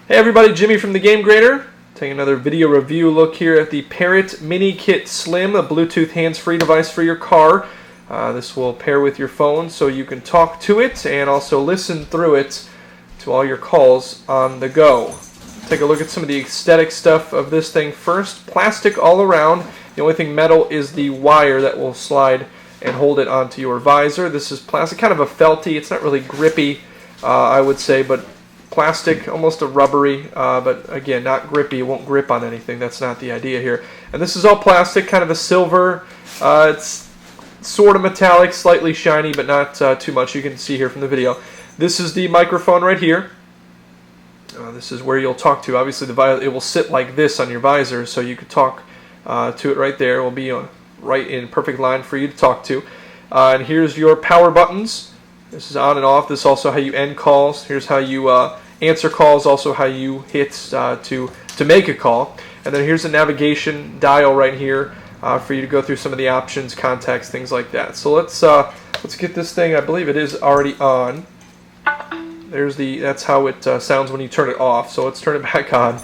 Hey everybody, Jimmy from the Game Grader. Taking another video review look here at the Parrot MiniKit Slim, a Bluetooth hands-free device for your car. This will pair with your phone so you can talk to it and also listen through it to all your calls on the go. Take a look at some of the aesthetic stuff of this thing first. Plastic all around. The only thing metal is the wire that will slide and hold it onto your visor. This is plastic, kind of a felty. It's not really grippy, I would say, but plastic, almost a rubbery, but again, not grippy. It won't grip on anything. That's not the idea here. And this is all plastic, kind of a silver. It's sort of metallic, slightly shiny, but not too much. You can see here from the video. This is the microphone right here. This is where you'll talk to. Obviously, it will sit like this on your visor, so you could talk to it right there. It will be right in perfect line for you to talk to. And here's your power buttons. This is on and off. This is also how you end calls. Here's how you answer calls, also how you hit to make a call. And then here's a navigation dial right here for you to go through some of the options, contacts, things like that. So let's get this thing. I believe it is already on. That's how it sounds when you turn it off. So let's turn it back on.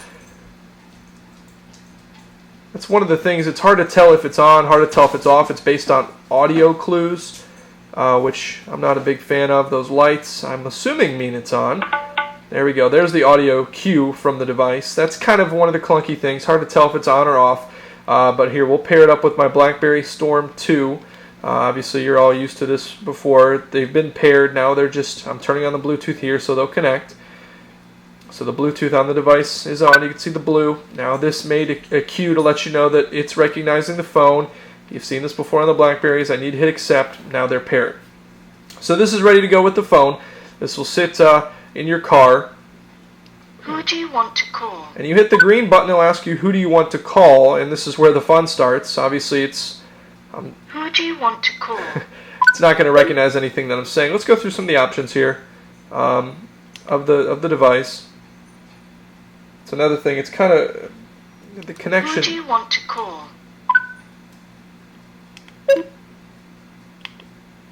That's one of the things. It's hard to tell if it's on, hard to tell if it's off. It's based on audio clues, which I'm not a big fan of. Those lights, I'm assuming, mean it's on. There we go. There's the audio cue from the device. That's kind of one of the clunky things. Hard to tell if it's on or off. But here, we'll pair it up with my BlackBerry Storm 2. Obviously, you're all used to this before. They've been paired. Now I'm turning on the Bluetooth here so they'll connect. So the Bluetooth on the device is on. You can see the blue. Now this made a cue to let you know that it's recognizing the phone. You've seen this before on the Blackberries. I need to hit accept. Now they're paired. So this is ready to go with the phone. This will sit in your car. Who do you want to call? And you hit the green button. It'll ask you who do you want to call, and this is where the fun starts. Obviously, it's who do you want to call? It's not going to recognize anything that I'm saying. Let's go through some of the options here of the device. It's another thing. It's kind of the connection. Who do you want to call?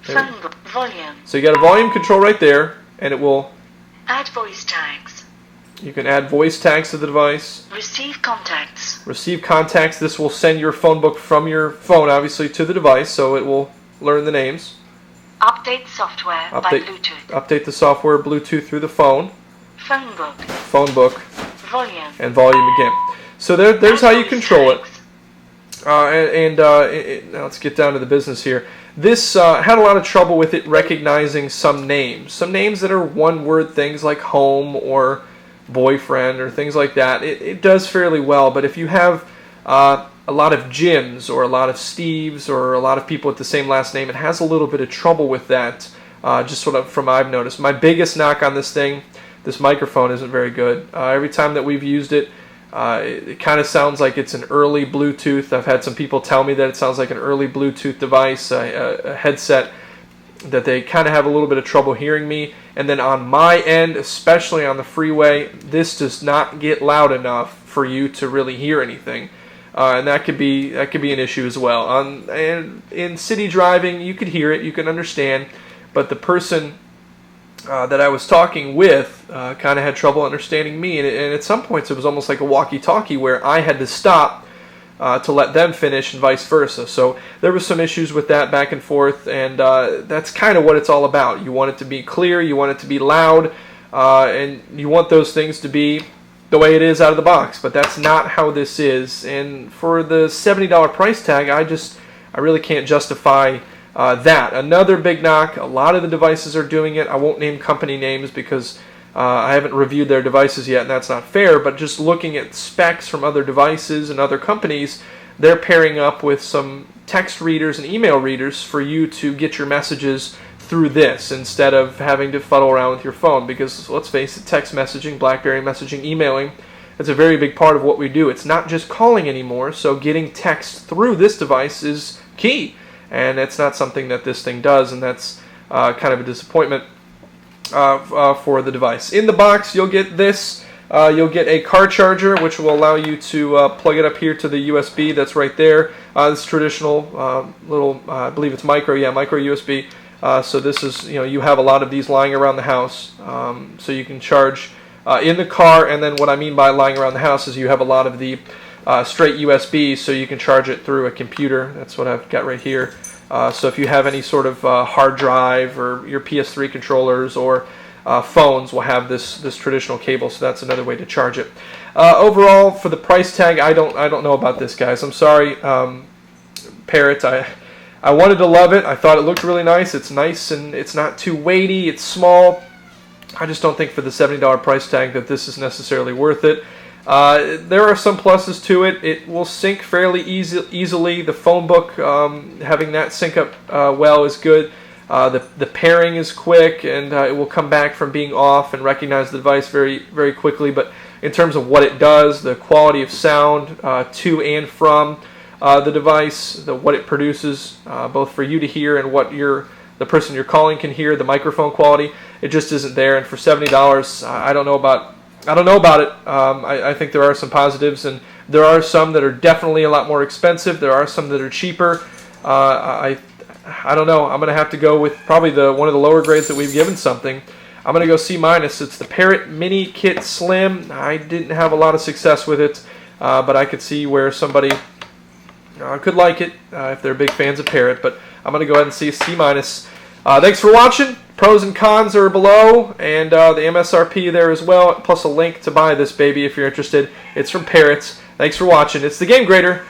Phone volume. So you got a volume control right there, and it will add voice tags. You can add voice tags to the device. Receive contacts. Receive contacts. This will send your phone book from your phone, obviously, to the device, so it will learn the names. Update software by Bluetooth. Update the software Bluetooth through the phone. Phone book. Phone book. Volume. And volume again. So there's how you control it. Now let's get down to the business here. This had a lot of trouble with it recognizing some names. Some names that are one-word things like home or boyfriend or things like that. It does fairly well, but if you have a lot of Jims or a lot of Steves or a lot of people with the same last name, it has a little bit of trouble with that, just sort of from I've noticed. My biggest knock on this thing, this microphone isn't very good. Every time that we've used it, it kind of sounds like it's an early Bluetooth. I've had some people tell me that it sounds like an early Bluetooth device, a headset, that they kind of have a little bit of trouble hearing me. And then on my end, especially on the freeway, this does not get loud enough for you to really hear anything. And that could be an issue as well. And in city driving, you could hear it, you can understand, but the person that I was talking with kind of had trouble understanding me, and at some points it was almost like a walkie-talkie where I had to stop to let them finish and vice versa. So there was some issues with that back and forth, and that's kind of what it's all about. You want it to be clear, you want it to be loud, and you want those things to be the way it is out of the box, but that's not how this is. And for the $70 price tag, I really can't justify that. Another big knock, a lot of the devices are doing it. I won't name company names because I haven't reviewed their devices yet, and that's not fair, but just looking at specs from other devices and other companies, they're pairing up with some text readers and email readers for you to get your messages through this instead of having to fuddle around with your phone, because let's face it, text messaging, BlackBerry messaging, emailing, it's a very big part of what we do. It's not just calling anymore, so getting text through this device is key, and it's not something that this thing does, and that's kind of a disappointment for the device. In the box, you'll get this. You'll get a car charger, which will allow you to plug it up here to the USB that's right there. This traditional little, I believe it's micro USB. So this is, you have a lot of these lying around the house, so you can charge in the car, and then what I mean by lying around the house is you have a lot of the straight USB, so you can charge it through a computer. That's what I've got right here. So if you have any sort of hard drive, or your PS3 controllers, or phones will have this traditional cable, so that's another way to charge it. Overall, for the price tag, I don't know about this, guys. I'm sorry, Parrot. I wanted to love it. I thought it looked really nice. It's nice and it's not too weighty. It's small. I just don't think for the $70 price tag that this is necessarily worth it. There are some pluses to it. It will sync fairly easily. The phone book, having that sync up well is good. The pairing is quick, and it will come back from being off and recognize the device very, very quickly. But in terms of what it does, the quality of sound to and from the device, what it produces, both for you to hear and what the person you're calling can hear, the microphone quality, it just isn't there. And for $70, I don't know about it. I think there are some positives, and there are some that are definitely a lot more expensive. There are some that are cheaper. I don't know. I'm going to have to go with probably one of the lower grades that we've given something. I'm going to go C-. It's the Parrot MiniKit Slim. I didn't have a lot of success with it, but I could see where somebody could like it if they're big fans of Parrot. But I'm going to go ahead and see a C-. Thanks for watching. Pros and cons are below, and the MSRP there as well, plus a link to buy this baby if you're interested. It's from Parrot. Thanks for watching. It's the Game Grader.